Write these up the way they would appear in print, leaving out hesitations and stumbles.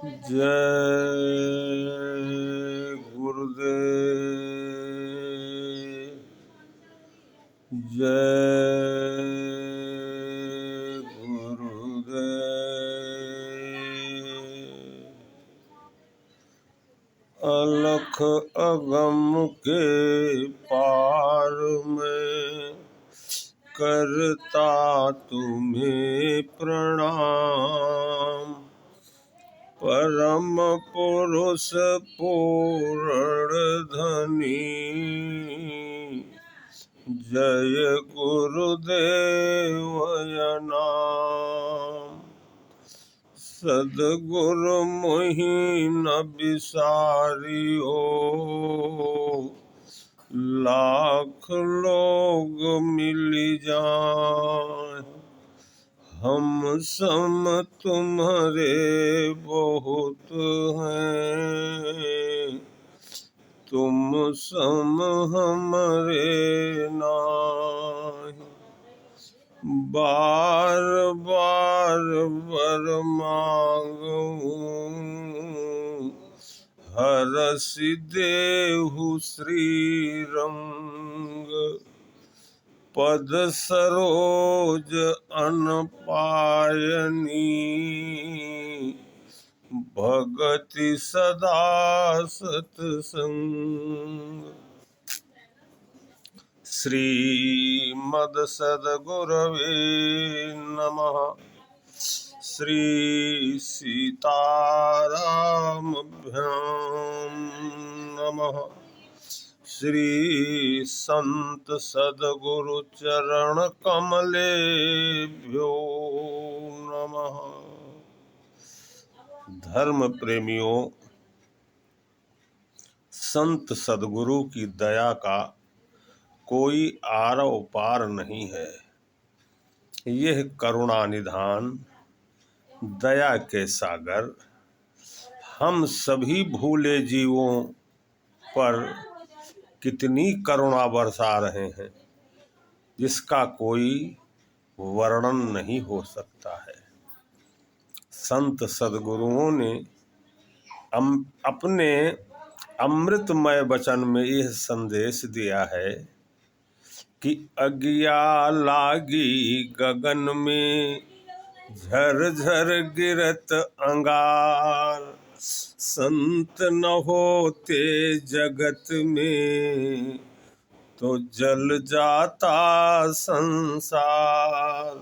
जय गुरुदेव। जय गुरुदेव। अलख अगम के पार में करता तुम्हें प्रणाम। परम पुरुष पूर्ण धनी जय गुरुदेव नाम। सद्गुरु मोहि न बिसारियो लाख लोग मिल जाए। हम सम तुम्हारे बहुत हैं, तुम सम हमरे नाहीं। बार बार वर मांगूं हरसि देहु श्री रंग। पद सरोज अन पायनी भगति सदा सतसंग। श्रीमद सद्गुरवे नमः। श्री सीतारामभ्यां नमः। श्री संत सद्गुरु चरण कमलेभ्यो नमः। धर्म प्रेमियों, संत सद्गुरु की दया का कोई आरव पार नहीं है। यह करुणा निधान दया के सागर हम सभी भूले जीवों पर कितनी करुणा बरसा रहे हैं, जिसका कोई वर्णन नहीं हो सकता है। संत सद्गुरुओं ने अपने अमृतमय वचन में यह संदेश दिया है कि अगिया लागी गगन में झर झर गिरत अंगार। संत न होते जगत में तो जल जाता संसार।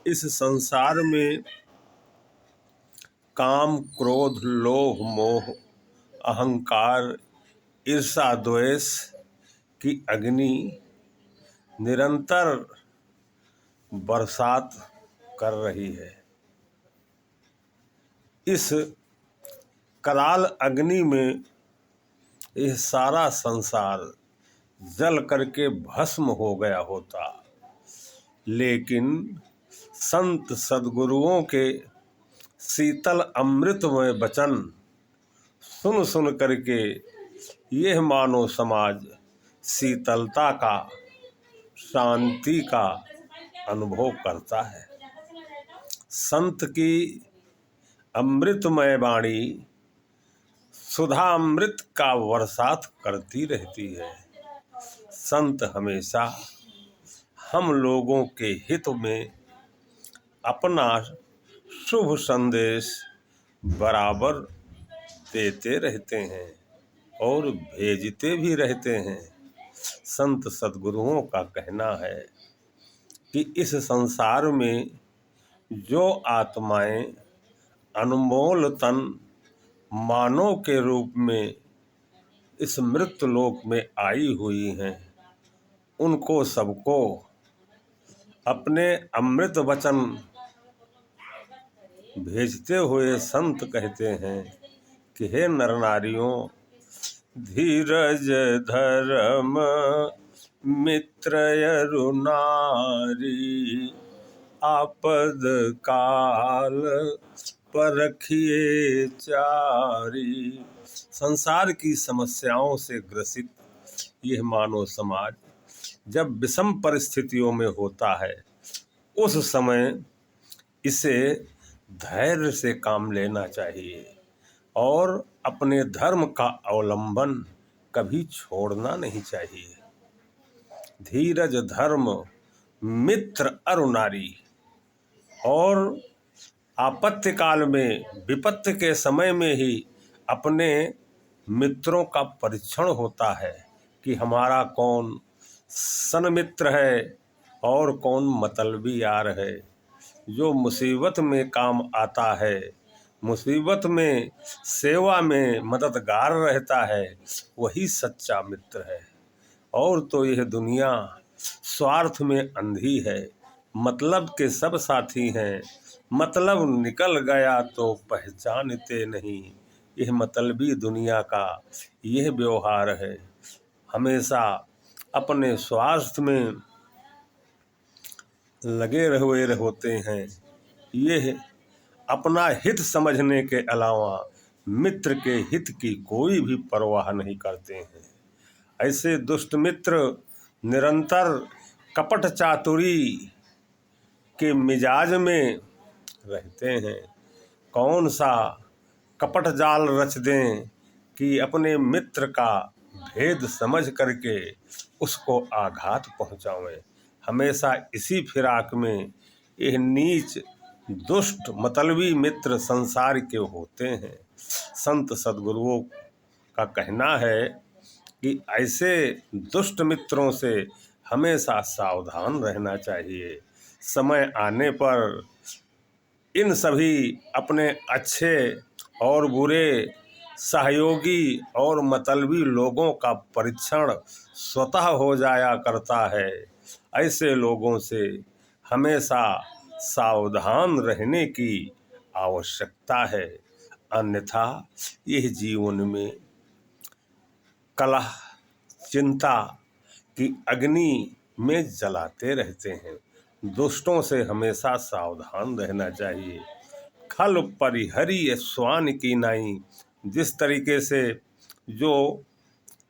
इस संसार में काम, क्रोध, लोभ, मोह, अहंकार, ईर्षा, द्वेष की अग्नि निरंतर बरसात कर रही है। इस कराल अग्नि में यह सारा संसार जल करके भस्म हो गया होता, लेकिन संत सद्गुरुओं के शीतल अमृतमय वचन सुन सुन करके यह मानव समाज शीतलता का, शांति का अनुभव करता है। संत की अमृतमय वाणी सुधा अमृत का वर्षात करती रहती है। संत हमेशा हम लोगों के हित में अपना शुभ संदेश बराबर देते रहते हैं और भेजते भी रहते हैं। संत सद्गुरुओं का कहना है कि इस संसार में जो आत्माएं अनमोल तन मानव के रूप में इस मृत्यु लोक में आई हुई हैं, उनको सबको अपने अमृत वचन भेजते हुए संत कहते हैं कि हे नर नारियों, धीरज धर्म मित्र अरु नारी आपद काल परखिए चारी। संसार की समस्याओं से ग्रसित यह मानव समाज जब विषम परिस्थितियों में होता है, उस समय इसे धैर्य से काम लेना चाहिए और अपने धर्म का अवलंबन कभी छोड़ना नहीं चाहिए। धीरज धर्म मित्र अरु नारी। और आपत्ति काल में, विपत्ति के समय में ही अपने मित्रों का परीक्षण होता है कि हमारा कौन सन्मित्र है और कौन मतलबी यार है। जो मुसीबत में काम आता है, मुसीबत में सेवा में मददगार रहता है, वही सच्चा मित्र है। और तो यह दुनिया स्वार्थ में अंधी है, मतलब के सब साथी हैं, मतलब निकल गया तो पहचानते नहीं। यह मतलबी दुनिया का यह व्यवहार है। हमेशा अपने स्वार्थ में लगे हुए होते हैं। ये अपना हित समझने के अलावा मित्र के हित की कोई भी परवाह नहीं करते हैं। ऐसे दुष्ट मित्र निरंतर कपट चातुरी के मिजाज में रहते हैं। कौन सा कपट जाल रच दें कि अपने मित्र का भेद समझ करके उसको आघात पहुंचावें। हमेशा इसी फिराक में यह नीच दुष्ट मतलबी मित्र संसार के होते हैं। संत सद्गुरुओं का कहना है कि ऐसे दुष्ट मित्रों से हमेशा सावधान रहना चाहिए। समय आने पर इन सभी अपने अच्छे और बुरे सहयोगी और मतलबी लोगों का परीक्षण स्वतः हो जाया करता है। ऐसे लोगों से हमेशा सावधान रहने की आवश्यकता है, अन्यथा यह जीवन में कलह चिंता की अग्नि में जलाते रहते हैं। दुष्टों से हमेशा सावधान रहना चाहिए। खल परिहरी स्वान की नाई। जिस तरीके से जो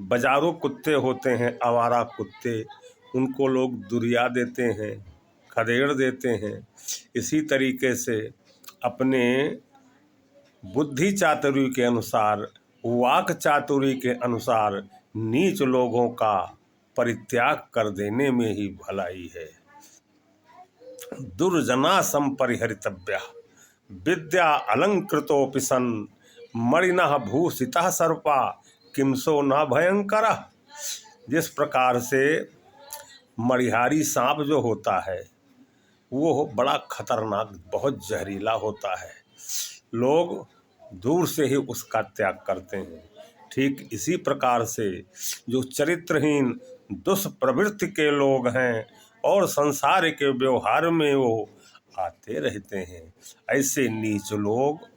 बाजारू कुत्ते होते हैं, आवारा कुत्ते, उनको लोग दुरिया देते हैं, खदेड़ देते हैं, इसी तरीके से अपने बुद्धि चातुरी के अनुसार, वाक चातुरी के अनुसार नीच लोगों का परित्याग कर देने में ही भलाई है। दुर्जना संपरिहरितव्या विद्या अलंकृतोऽपि सन् मणिनः भूषितः सर्पा किमसो न भयंकरः। जिस प्रकार से मणिहारी सांप जो होता है वो बड़ा खतरनाक, बहुत जहरीला होता है, लोग दूर से ही उसका त्याग करते हैं। ठीक इसी प्रकार से जो चरित्रहीन दुष्प्रवृत्ति के लोग हैं और संसार के व्यवहार में वो आते रहते हैं, ऐसे नीच लोग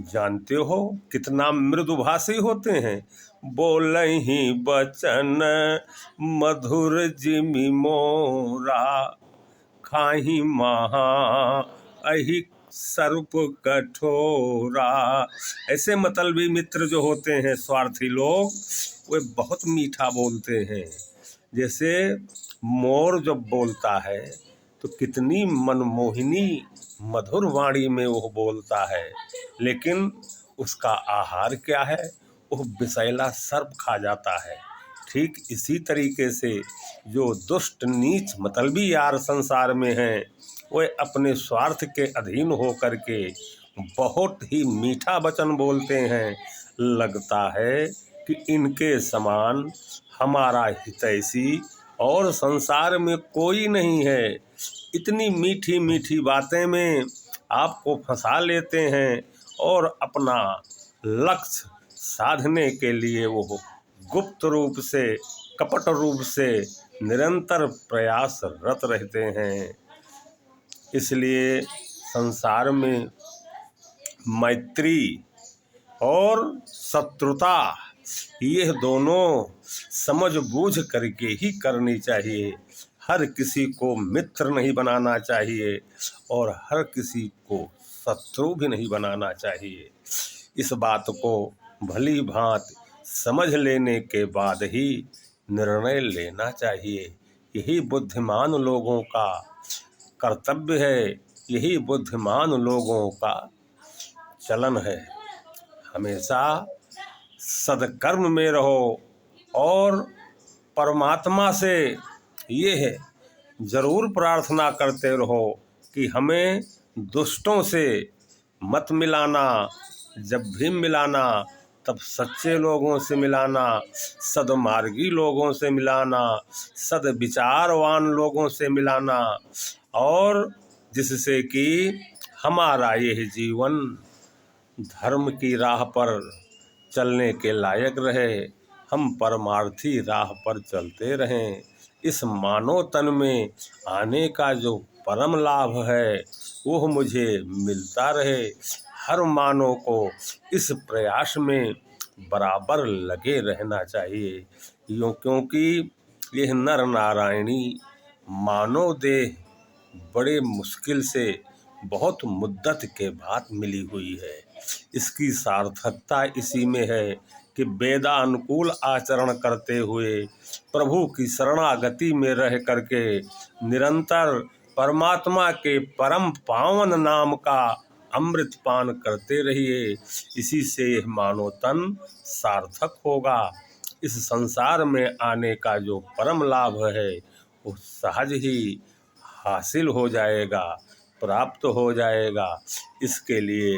जानते हो कितना मृदुभाषी होते हैं। बोलहि बचन मधुर जिमि मोरा, खाही महा अहि सर्प कठोरा। ऐसे मतलबी मित्र जो होते हैं, स्वार्थी लोग, वे बहुत मीठा बोलते हैं। जैसे मोर जब बोलता है तो कितनी मनमोहिनी मधुर वाणी में वो बोलता है, लेकिन उसका आहार क्या है? वो विषैला सर्प खा जाता है। ठीक इसी तरीके से जो दुष्ट नीच मतलबी यार संसार में हैं, वे अपने स्वार्थ के अधीन हो करके बहुत ही मीठा वचन बोलते हैं। लगता है कि इनके समान हमारा हितैषी और संसार में कोई नहीं है। इतनी मीठी मीठी बातें में आपको फंसा लेते हैं और अपना लक्ष्य साधने के लिए वो गुप्त रूप से, कपट रूप से निरंतर प्रयासरत रहते हैं। इसलिए संसार में मैत्री और शत्रुता, ये दोनों समझ बूझ करके ही करनी चाहिए। हर किसी को मित्र नहीं बनाना चाहिए और हर किसी को शत्रु भी नहीं बनाना चाहिए। इस बात को भली भांति समझ लेने के बाद ही निर्णय लेना चाहिए। यही बुद्धिमान लोगों का कर्तव्य है यही बुद्धिमान लोगों का चलन है। हमेशा सदकर्म में रहो और परमात्मा से ये है जरूर प्रार्थना करते रहो कि हमें दुष्टों से मत मिलाना, जब भी मिलाना तब सच्चे लोगों से मिलाना, सदमार्गी लोगों से मिलाना, सदविचारवान लोगों से मिलाना, और जिससे कि हमारा यह जीवन धर्म की राह पर चलने के लायक रहे, हम परमार्थी राह पर चलते रहें। इस मानव तन में आने का जो परम लाभ है वो मुझे मिलता रहे। हर मानव को इस प्रयास में बराबर लगे रहना चाहिए, क्योंकि यह नर नारायणी मानव देह बड़े मुश्किल से बहुत मुद्दत के बाद मिली हुई है। इसकी सार्थकता इसी में है कि वेदानुकूल आचरण करते हुए प्रभु की शरणागति में रह करके निरंतर परमात्मा के परम पावन नाम का अमृत पान करते रहिए। इसी से यह मानव तन सार्थक होगा। इस संसार में आने का जो परम लाभ है वो सहज ही हासिल हो जाएगा, प्राप्त हो जाएगा। इसके लिए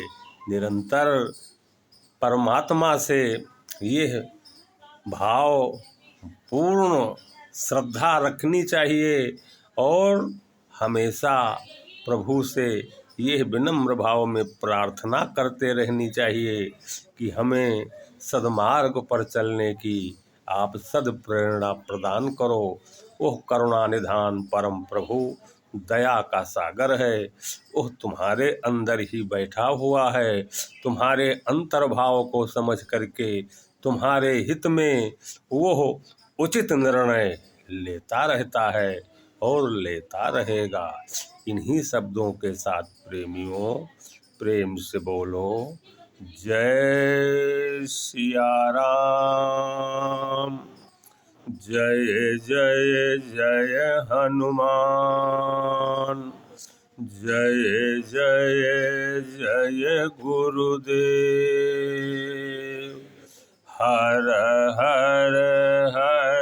निरंतर परमात्मा से यह भाव पूर्ण श्रद्धा रखनी चाहिए और हमेशा प्रभु से यह विनम्र भाव में प्रार्थना करते रहनी चाहिए कि हमें सद्मार्ग पर चलने की आप सद्प्रेरणा प्रदान करो। वह करुणा निधान परम प्रभु दया का सागर है, वह तुम्हारे अंदर ही बैठा हुआ है। तुम्हारे अंतर्भाव को समझ करके तुम्हारे हित में वो उचित निर्णय लेता रहता है और लेता रहेगा। इन्हीं शब्दों के साथ प्रेमियों, प्रेम से बोलो जय सिया राम, जय जय जय हनुमान, जय जय जय गुरुदेव, हर हर हर